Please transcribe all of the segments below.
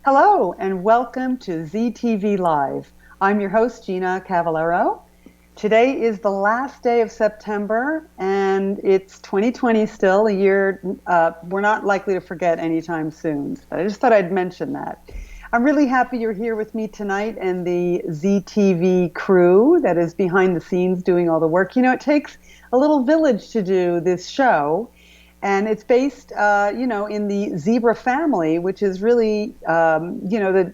Hello and welcome to ZTV Live. I'm your host, Gina Cavallaro. Today is the last day of September and it's 2020 still, a year we're not likely to forget anytime soon. But I just thought I'd mention that. I'm really happy you're here with me tonight and the ZTV crew that is behind the scenes doing all the work. You know, it takes a little village to do this show. And it's based, in the Zebra family, which is really, the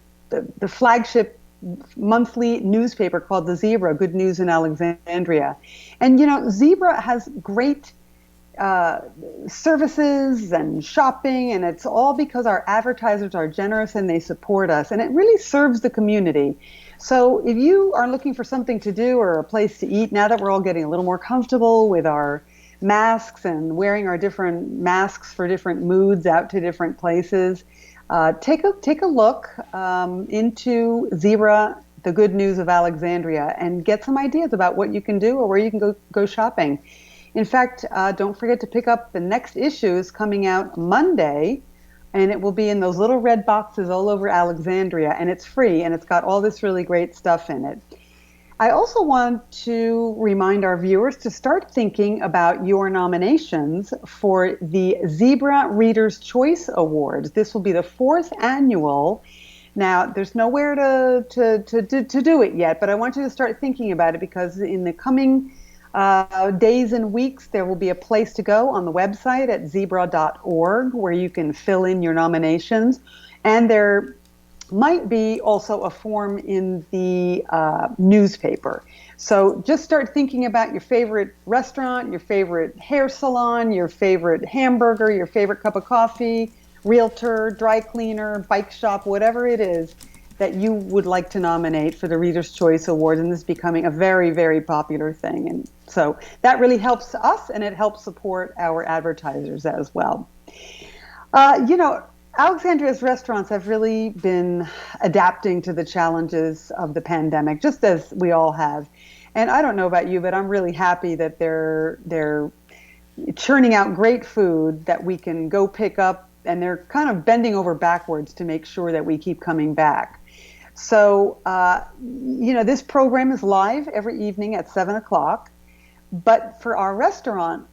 flagship monthly newspaper called the Zebra, Good News in Alexandria. And, Zebra has great services and shopping, and it's all because our advertisers are generous and they support us. And it really serves the community. So if you are looking for something to do or a place to eat, now that we're all getting a little more comfortable with our masks and wearing our different masks for different moods out to different places, take a look into Zebra, the Good News of Alexandria, and get some ideas about what you can do or where you can go shopping. In fact, don't forget to pick up the next issues coming out Monday, and it will be in those little red boxes all over Alexandria, and it's free, and it's got all this really great stuff in it. I also want to remind our viewers to start thinking about your nominations for the Zebra Reader's Choice Awards. This will be the 4th annual. Now, there's nowhere to do it yet, but I want you to start thinking about it because in the coming days and weeks, there will be a place to go on the website at zebra.org where you can fill in your nominations. And there might be also a form in the newspaper. So just start thinking about your favorite restaurant, your favorite hair salon, your favorite hamburger, your favorite cup of coffee, realtor, dry cleaner, bike shop, whatever it is that you would like to nominate for the Reader's Choice Awards. And this is becoming a very, very popular thing. And so that really helps us and it helps support our advertisers as well. Alexandria's restaurants have really been adapting to the challenges of the pandemic, just as we all have. And I don't know about you, but I'm really happy that they're churning out great food that we can go pick up, and they're kind of bending over backwards to make sure that we keep coming back. So, this program is live every evening at 7 o'clock, but for our restaurant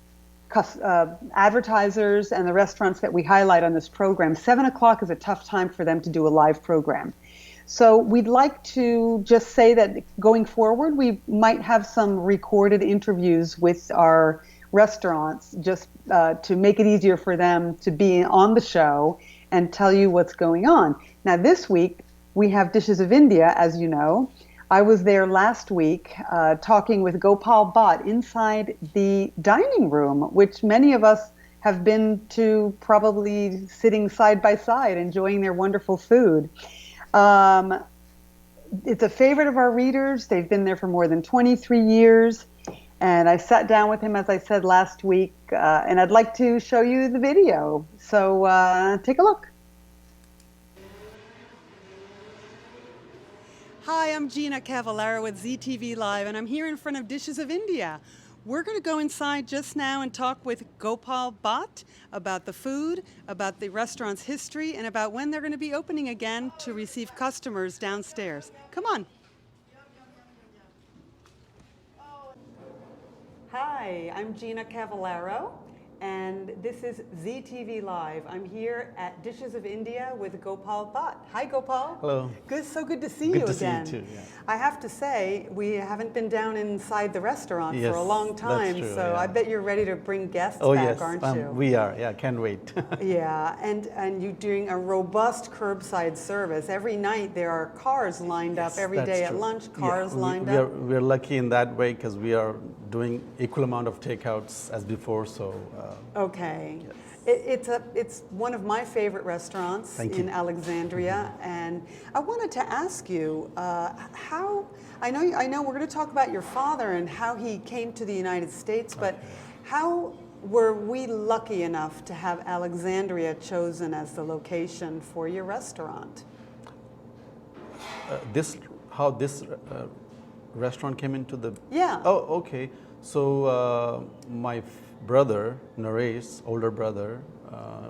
advertisers and the restaurants that we highlight on this program, 7 o'clock is a tough time for them to do a live program. So we'd like to just say that going forward, we might have some recorded interviews with our restaurants just to make it easier for them to be on the show and tell you what's going on. Now this week, we have Dishes of India, as you know. I was there last week talking with Gopal Bhatt inside the dining room, which many of us have been to, probably sitting side by side, enjoying their wonderful food. It's a favorite of our readers. They've been there for more than 23 years. And I sat down with him, as I said last week, and I'd like to show you the video. So take a look. Hi, I'm Gina Cavallaro with ZTV Live, and I'm here in front of Dishes of India. We're going to go inside just now and talk with Gopal Bhatt about the food, about the restaurant's history, and about when they're going to be opening again to receive customers downstairs. Come on. Hi, I'm Gina Cavallaro, and this is ZTV Live. I'm here at Dishes of India with Gopal Bhatt. Hi, Gopal. Hello. So good to see you again. Good to see you too. Yeah. I have to say, we haven't been down inside the restaurant for a long time, that's true, so yeah. I bet you're ready to bring guests back, yes. Aren't you? We are. Yeah, can't wait. Yeah, and you're doing a robust curbside service. Every night there are cars lined up. Every day at lunch, cars lined up. We're lucky in that way because we are doing equal amount of takeouts as before. So. Okay. Yes. It's one of my favorite restaurants in Alexandria, and I wanted to ask you how. I know we're going to talk about your father and how he came to the United States, but how were we lucky enough to have Alexandria chosen as the location for your restaurant? How this restaurant came into the. Yeah. Oh, okay. So my brother, Naresh, older brother,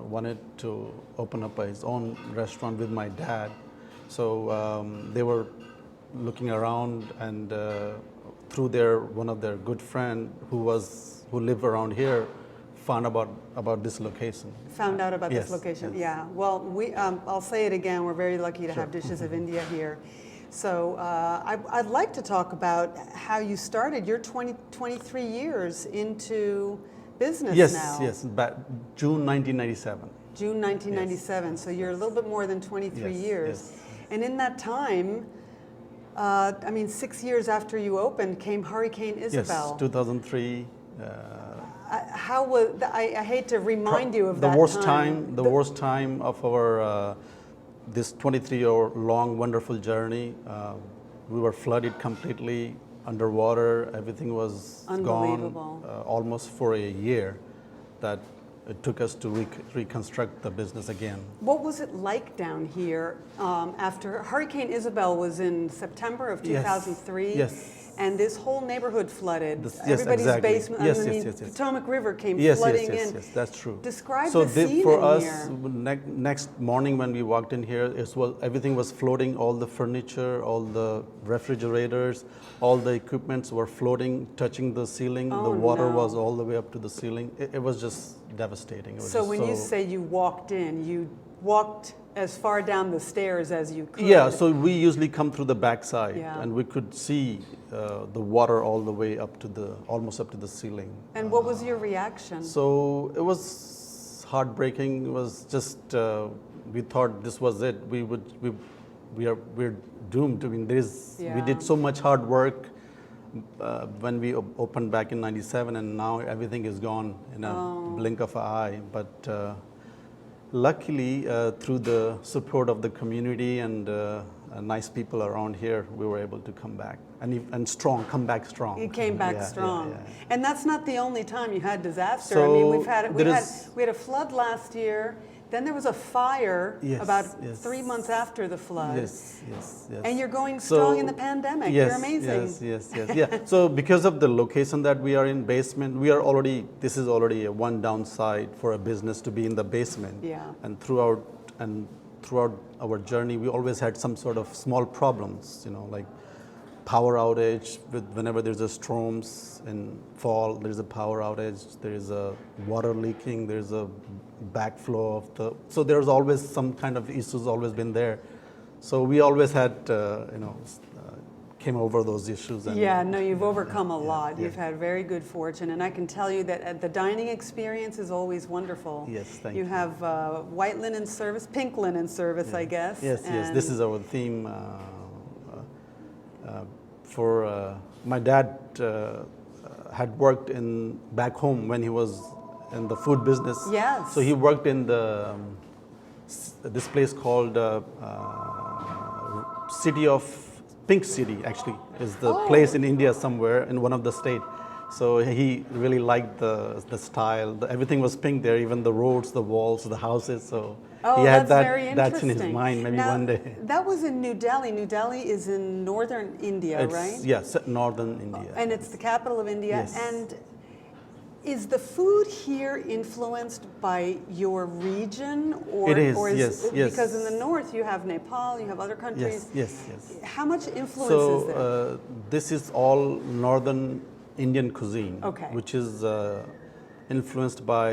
wanted to open up his own restaurant with my dad. So they were looking around, and through one of their good friend who lived around here, found about this location. Found out about Yes, this location. yes. Yeah. Well, I'll say it again. We're very lucky to Sure. have Dishes of India here. So I'd like to talk about how you started. You're 23 years into business Yes, now. yes, back June 1997. June 1997. Yes. So you're a little bit more than 23 Yes, years. yes. And in that time, 6 years after you opened, came Hurricane Isabel. Yes, 2003. How was I hate to remind you of the that worst time. The worst time of our this 23-year long wonderful journey. We were flooded completely, underwater. Everything was Unbelievable. gone almost for a year. That it took us to reconstruct the business again. What was it like down here after Hurricane Isabel was in September of 2003? Yes. And this whole neighborhood flooded. Yes, Everybody's exactly. basement. Yes, I mean, yes, yes, yes. Potomac River came Yes, flooding yes, yes, in. yes, that's true. Describe so the scene for in us, here. next morning when we walked in here, everything was floating. All the furniture, all the refrigerators, all the equipments were floating, touching the ceiling. Oh, the water no. was all the way up to the ceiling. It was just devastating. It was So just when you say you walked in, you walked as far down the stairs as you could. Yeah, so we usually come through the backside, Yeah. and we could see the water all the way up to almost up to the ceiling. And what was your reaction? So it was heartbreaking. It was just we thought this was it. We're doomed. I mean, we Yeah. did so much hard work when we opened back in '97, and now everything is gone in a blink of an eye. But luckily, through the support of the community and nice people around here, we were able to come back come back strong. You came back Yeah, strong. yeah, yeah. And that's not the only time you had disaster. I So mean, we there had is- we had a flood last year. Then there was a fire Yes, about yes. 3 months after the flood. Yes, yes, yes. And you're going strong in the pandemic. Yes, You're amazing. Yes. Yeah. So because of the location that we are in, basement, this is already a one downside for a business to be in the basement. Yeah. And throughout our journey, we always had some sort of small problems, like power outage. Whenever there's a storms in fall, there's a power outage. There is a water leaking. There's a backflow so there's always some kind of issues always been there. So we always had, came over those issues. And, Yeah, no, you've overcome a lot. yeah. You've had very good fortune, and I can tell you that the dining experience is always wonderful. Yes, thank you. you. have white linen service, pink linen service, I guess. Yes. This is our theme. For my dad had worked back home when he was in the food business. Yes. So he worked in this place called City of Pink City. Actually, is the place in India somewhere in one of the state. So he really liked the style. Everything was pink there, even the roads, the walls, the houses. So he had that's very that's in his interesting. mind. Maybe Now, one day. That was in New Delhi. New Delhi is in northern India, right? Yes, northern India. And it's the capital of India. Yes. And is the food here influenced by your region, or It is, or yes, yes. Because in the north you have Nepal, you have other countries. Yes. How much influence So is there? this is all northern Indian cuisine, Okay. which is influenced by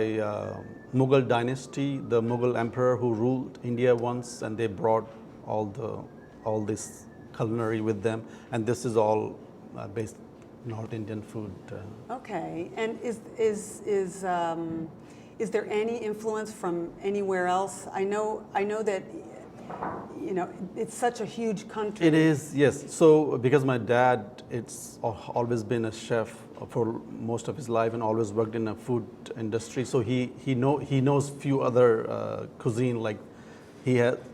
Mughal dynasty, the Mughal emperor who ruled India once, and they brought all this culinary with them, and this is all based North Indian food. Okay, and is there any influence from anywhere else? I know that it's such a huge country. It is, yes. So because my dad, it's always been a chef for most of his life and always worked in a food industry. So he knows few other cuisine, like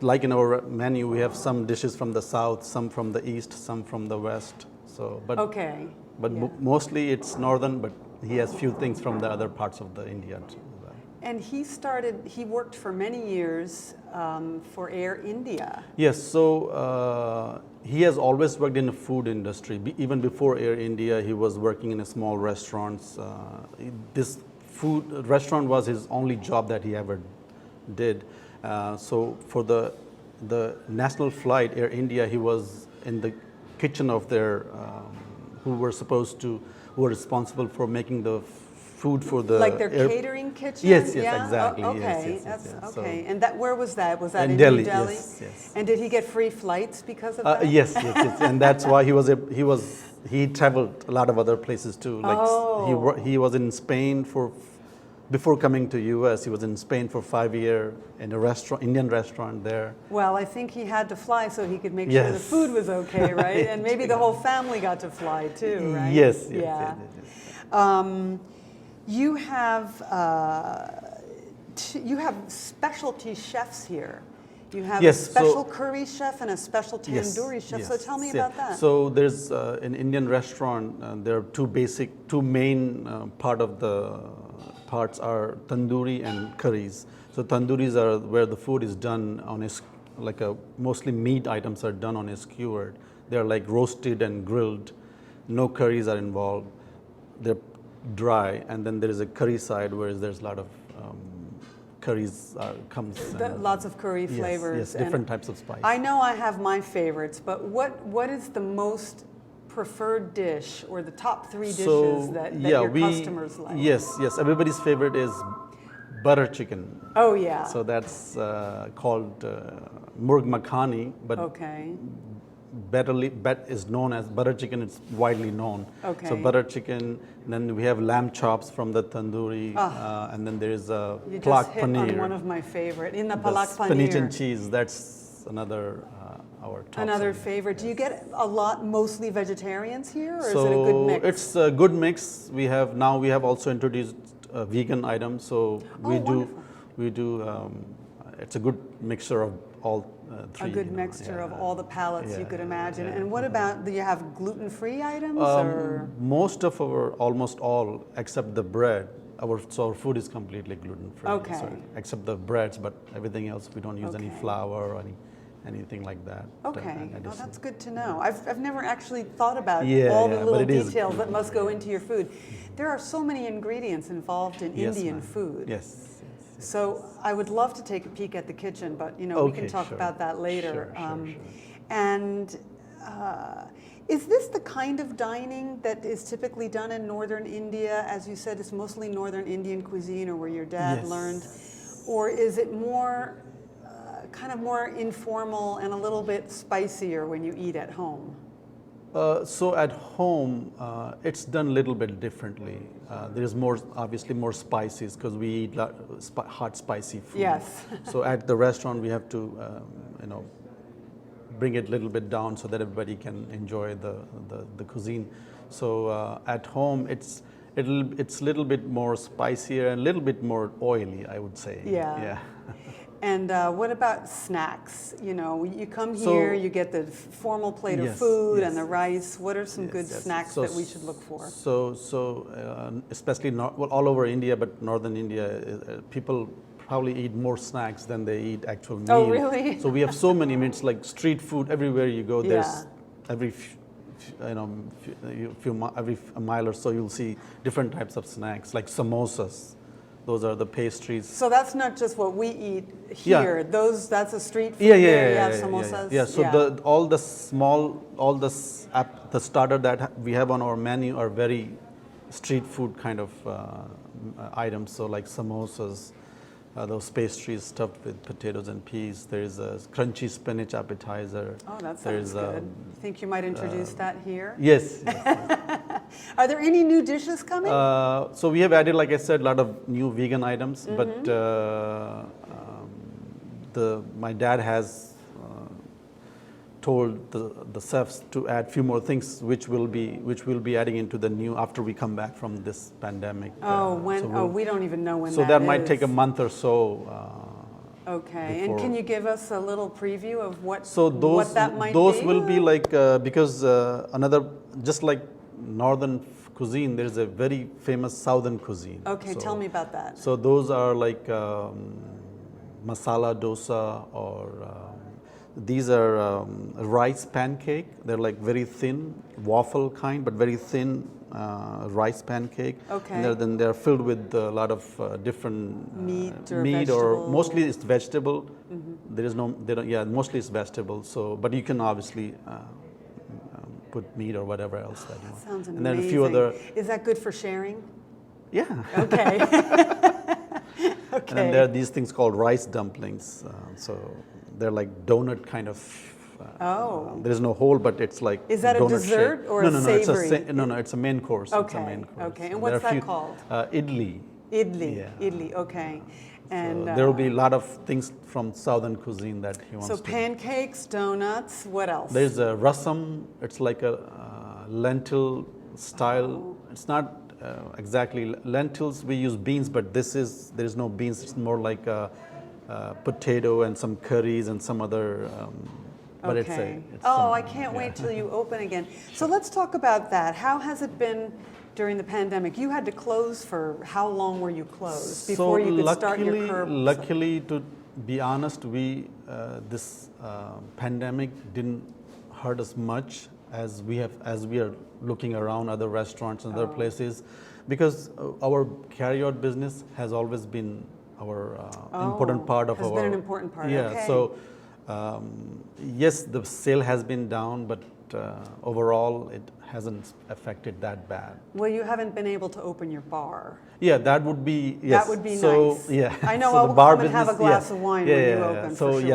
like in our menu we have some dishes from the south, some from the east, some from the west. So Okay. But Yeah. mostly it's northern, but he has few things from the other parts of the India too. And he worked for many years for Air India. Yes, so he has always worked in the food industry. Even before Air India, he was working in a small restaurants. This food restaurant was his only job that he ever did. So for the national flight, Air India, he was in the kitchen of their who were responsible for making the food for the like their catering kitchen. Yes, yes, yeah? exactly. Okay, Yes, that's So, okay. And that where was that? Was that in Delhi, New Delhi? yes, yes. And did he get free flights because of that? Yes, yes, yes, and that's why he traveled a lot of other places too. Like he was in Spain before coming to U.S. He was in Spain for 5 years in a Indian restaurant there. Well, I think he had to fly so he could make sure the food was okay, right? And maybe the whole family got to fly too, right? Yes, yes, yeah. yes. You have specialty chefs here. You have a special curry chef and a special tandoori chef. So tell me about that. So there's an Indian restaurant. There are two main part of the parts are tandoori and curries. So tandooris are where the food is done on mostly meat items are done on a skewer. They're like roasted and grilled. No curries are involved. They're dry, and then there is a curry side where there's a lot of curries comes. Lots of curry flavors. Yes, different types of spice. I know I have my favorites, but what is the most preferred dish or the top 3 dishes that your customers like? Yes, everybody's favorite is butter chicken. Oh yeah. So that's called murg makhani, but Bhatt is known as butter chicken. It's widely known. Okay. So butter chicken. Then we have lamb chops from the tandoori, and then there is a palak paneer. You just hit on one of my favorite in the palak paneer. Spinach and cheese. That's another our top. Another favorite. Do you get a lot mostly vegetarians here, or is it a good mix? It's a good mix. We have also introduced vegan items. So we do. It's a good mixture of all. Three, a good mixture of all the palates you could imagine. And what about, do you have gluten-free items? Or? Almost all, except the bread. Our food is completely gluten-free. Okay. Except the breads, but everything else, we don't use any flour or anything like that. Okay, well, that's good to know. I've never actually thought about all the little details that must go into your food. There are so many ingredients involved in Indian food. Yes. So I would love to take a peek at the kitchen, but we can talk about that later. Sure. And is this the kind of dining that is typically done in northern India? As you said, it's mostly northern Indian cuisine, or where your dad learned, or is it more kind of more informal and a little bit spicier when you eat at home? So at home, it's done a little bit differently. There's obviously more spices because we eat hot, spicy food. Yes. So at the restaurant, we have to, bring it a little bit down so that everybody can enjoy the cuisine. So at home, it's a little bit more spicier and a little bit more oily, I would say. Yeah. And what about snacks? You come here, you get the formal plate of food and the rice. What are some good snacks that we should look for? So especially all over India, but northern India, people probably eat more snacks than they eat actual meal. Oh, really? So we have so many meals, like street food everywhere you go. There's every mile or so you'll see different types of snacks, like samosas. Those are the pastries. So that's not just what we eat here. That's a street food. Samosas. So all the starter that we have on our menu are very street food kind of items. So like samosas, those pastries stuffed with potatoes and peas. There is a crunchy spinach appetizer. Oh, that sounds good. You think you might introduce that here? Yes. Are there any new dishes coming? So we have added, like I said, a lot of new vegan items, but my dad has told the chefs to add a few more things, which we'll be adding into the new after we come back from this pandemic. We don't even know when. So that might take a month or so. Okay, and can you give us a little preview of what that might be? Those will be like because just like northern cuisine, there's a very famous southern cuisine. Okay, tell me about that. So those are like masala dosa, or These are rice pancake. They're like very thin, waffle kind, but very thin rice pancake. Okay. And then they're filled with a lot of different Meat or meat, vegetable. or mostly it's vegetable. There is no, they don't, yeah, mostly it's vegetable. So, but you can obviously put meat or whatever else that you want. Sounds amazing. And then a few other. Is that good for sharing? Yeah. Okay. And then there are these things called rice dumplings. So they're like donut kind of. There is no hole, but it's like. Is that a donut dessert shape. or no, a no, savory? No, it's a main course. Okay. It's a main course. Okay. And So what's there are that few, called? Idli. Idli. Yeah. Idli. Okay. And So there will be a lot of things from southern cuisine that he wants so to. pancakes, donuts. What else? There's a rasam. It's like a lentil style. It's not exactly lentils. We use beans, but there is no beans. It's more like a potato and some curries and some other. But okay. it's I can't wait till you open again. So let's talk about that. How has it been during the pandemic? You had to close for how long were you closed before you could start your curb? Luckily, to be honest, we this pandemic didn't hurt us much as we are looking around other restaurants and other places, because our carry-out business has always been our important part of has our. Been an important part. Yeah. Okay. So yes, the sale has been down, but overall it hasn't affected that bad. Well, you haven't been able to open your bar. Yeah, that would be, yes. That would be so, nice. Yeah. I know so I'll the bar come and have a glass of wine when you open. So for sure.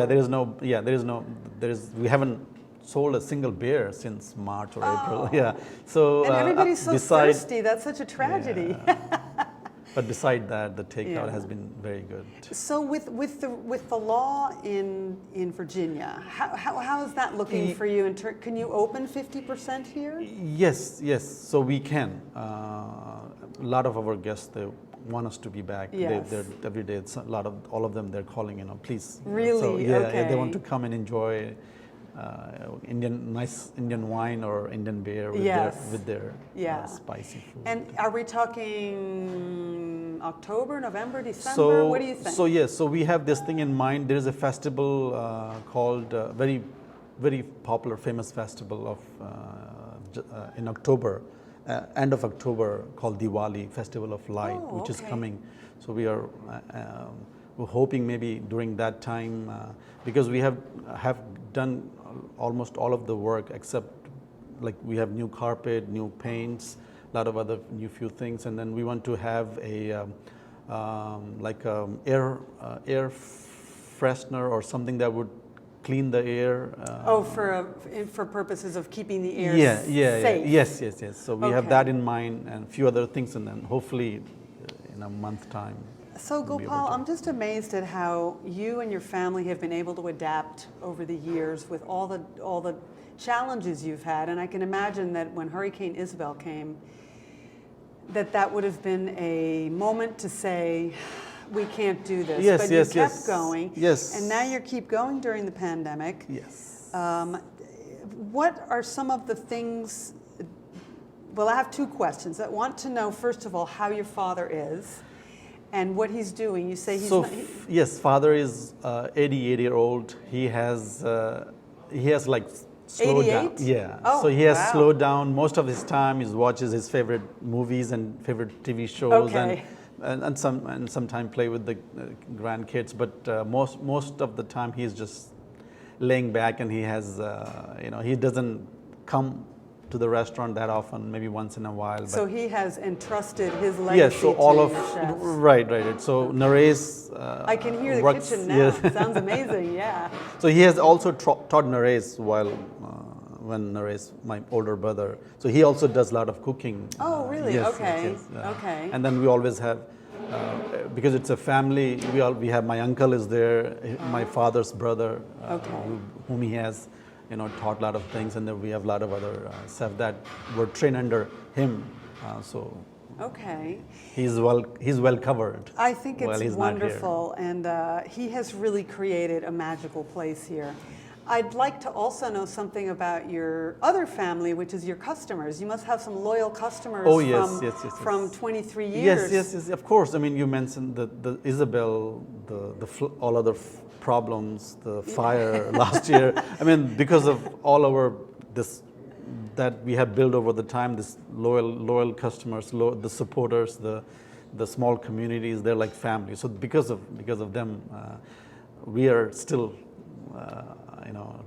we haven't sold a single beer since March or April. Yeah. So and everybody's so thirsty. That's such a tragedy. Yeah. But beside that, the takeout Yeah. has been very good. So with the law in Virginia, how is that looking for you? Can you open 50% here? Yes. So we can. A lot of our guests, they want us to be back. Yes. They're every day. It's all of them. They're calling, please. Really? So, yeah, Okay. they want to come and enjoy nice Indian wine or Indian beer with their spicy food. And are we talking October, November, December? What do you think? So we have this thing in mind. There is a festival called very, very popular, famous festival of in October, end of October, called Diwali, Festival of Light, which is coming. So we are. We're hoping maybe during that time, because we have done almost all of the work except like we have new carpet, new paints, a lot of other new few things, and then we want to have a air freshener or something that would clean the air. For purposes of keeping the air safe. Yes. So we have that in mind and a few other things, and then hopefully in a month time. So Gopal, I'm just amazed at how you and your family have been able to adapt over the years with all the challenges you've had. And I can imagine that when Hurricane Isabel came, that would have been a moment to say, we can't do this. But you kept going. Yes. And now you keep going during the pandemic. Yes. What are some of the things? Well, I have two questions. I want to know, first of all, how your father is. And what he's doing. You say he's yes, father is 88-year-old. He has like slowed 88? down. Yeah. Oh, so he has wow. slowed down. Most of his time he watches his favorite movies and favorite TV shows, and sometimes play with the grandkids. But most of the time he's just laying back, and he has he doesn't come to the restaurant that often, maybe once in a while. But so he has entrusted his legacy yes, so all to of your chefs. right. So Naresh I can hear the works, kitchen now. yes. Sounds amazing, yeah. So he has also taught Naresh when Naresh, my older brother. So he also does a lot of cooking. Oh, really? Yes, okay. yes, Okay. And then we always have, because it's a family. We have my uncle is there, my father's brother, whom he has. Taught a lot of things, and then we have a lot of other staff that were trained under him. Okay. He's well covered. I think it's wonderful, and he has really created a magical place here. I'd like to also know something about your other family, which is your customers. You must have some loyal customers from 23 years. Yes, of course. I mean, you mentioned the Isabel, all other problems, the fire last year. I mean, because of all this that we have built over the time, this loyal customers, the supporters, the small communities, they're like family. So because of them, we are still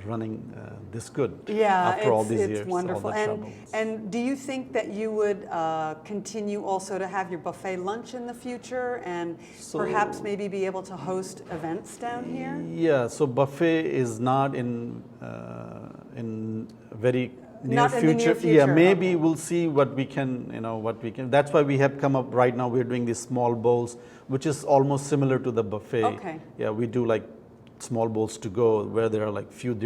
running this good after all these years. It's wonderful. And do you think that you would continue also to have your buffet lunch in the future and perhaps maybe be able to host events down here? Yeah, so buffet is not in very near future. Yeah, maybe we'll see what we can. That's why we have come up right now. We're doing these small bowls, which is almost similar to the buffet. Okay. Yeah, we do like small bowls to go where there are like few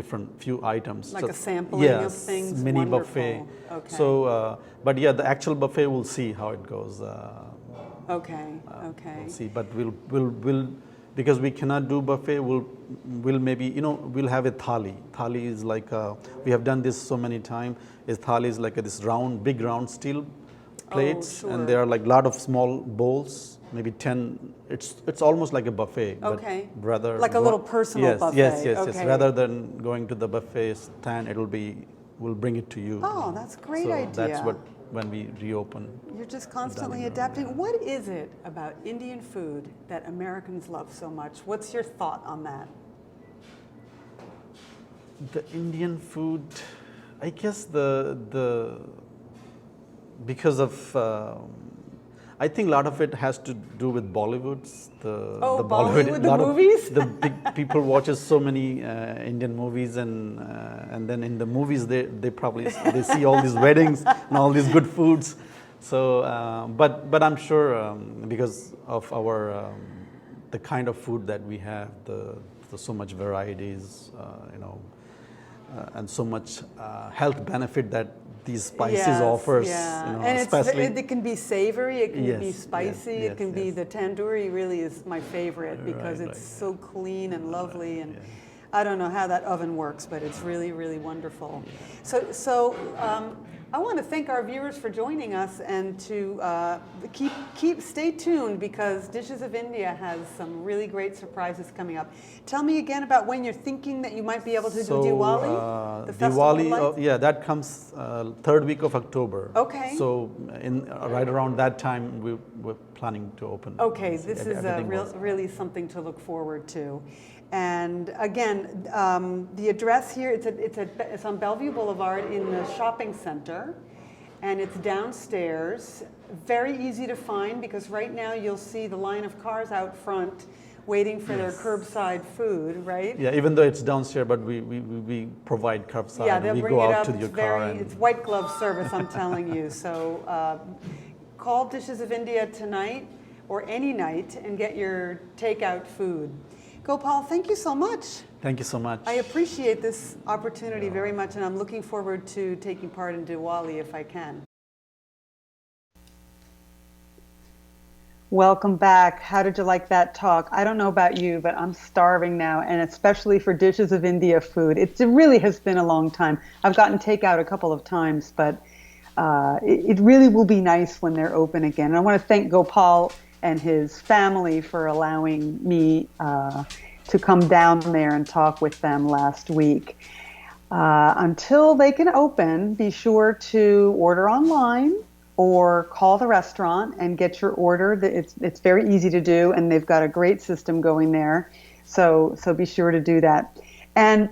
items. Like a sampling of things. Mini Wonderful. buffet. Okay. So, but yeah, the actual buffet, we'll see how it goes. Okay. We'll see, but we'll because we cannot do buffet. We'll maybe we'll have a thali. Thali is like we have done this so many times. Thali is like this big round steel plates, and there are like a lot of small bowls. Maybe 10. It's almost like a buffet. Okay. But rather like a little personal buffet. Yes. Rather than going to the buffet stand, we'll bring it to you. Oh, that's a great idea. That's when we reopen. You're just constantly adapting. What is it about Indian food that Americans love so much? What's your thought on that? The Indian food, I guess because of I think a lot of it has to do with Bollywoods. The Bollywood, the movies? The big people watches so many Indian movies, and then in the movies they see all these weddings and all these good foods. So, but I'm sure because of our the kind of food that we have, the so much varieties, and so much health benefit that these spices offers. And especially it can be savory, it can be spicy, it can be the tandoori. Really is my favorite because it's so clean and lovely, and I don't know how that oven works, but it's really, really wonderful. So I want to thank our viewers for joining us, and to stay tuned because Dishes of India has some really great surprises coming up. Tell me again about when you're thinking that you might be able to do Diwali. The Diwali, that comes third week of October. Okay. So right around that time we're planning to open. Okay, this is really something to look forward to. And again, the address here, it's on Bellevue Boulevard in the shopping center, and it's downstairs. Very easy to find because right now you'll see the line of cars out front waiting for their curbside food, right? Yeah, even though it's downstairs, but we provide curbside. Yeah, they'll and we bring go it out up. to your car. It's white glove service, I'm telling you. So call Dishes of India tonight or any night and get your takeout food. Gopal, thank you so much. Thank you so much. I appreciate this opportunity very much, and I'm looking forward to taking part in Diwali if I can. Welcome back. How did you like that talk? I don't know about you, but I'm starving now, and especially for Dishes of India food. It really has been a long time. I've gotten takeout a couple of times, but it really will be nice when they're open again. And I want to thank Gopal and his family for allowing me to come down there and talk with them last week. Until they can open, be sure to order online or call the restaurant and get your order. It's very easy to do, and they've got a great system going there. So be sure to do that. And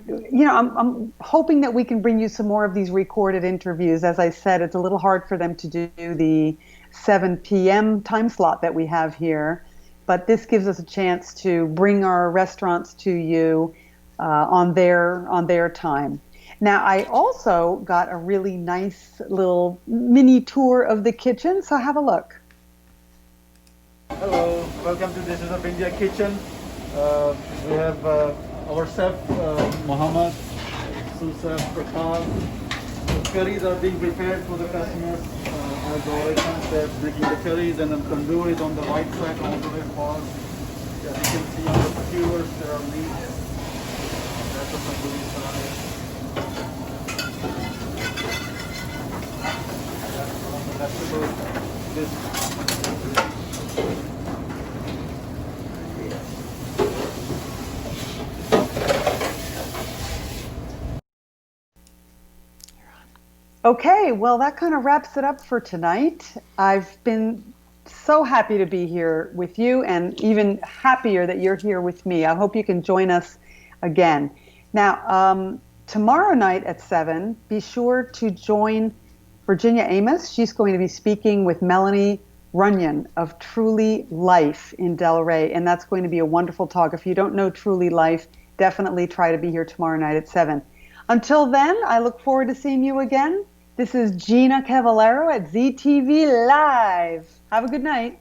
I'm hoping that we can bring you some more of these recorded interviews. As I said, it's a little hard for them to do the 7 p.m. time slot that we have here, but this gives us a chance to bring our restaurants to you on their time. Now, I also got a really nice little mini tour of the kitchen, so have a look. Hello, welcome to Dishes of India kitchen. We have our chef Mohammed, sous chef Prakash. The curries are being prepared for the customers. As always, they're making the curries, and the tandoor is on the right side, all the way far. As you can see on the skewers, there are meat. Okay, well, that kind of wraps it up for tonight. I've been so happy to be here with you and even happier that you're here with me. I hope you can join us again. Now, tomorrow night at 7, be sure to join Virginia Amos. She's going to be speaking with Melanie Runyon of Truly Life in Delray, and that's going to be a wonderful talk. If you don't know Truly Life, definitely try to be here tomorrow night at 7. Until then, I look forward to seeing you again. This is Gina Cavallaro at ZTV Live. Have a good night.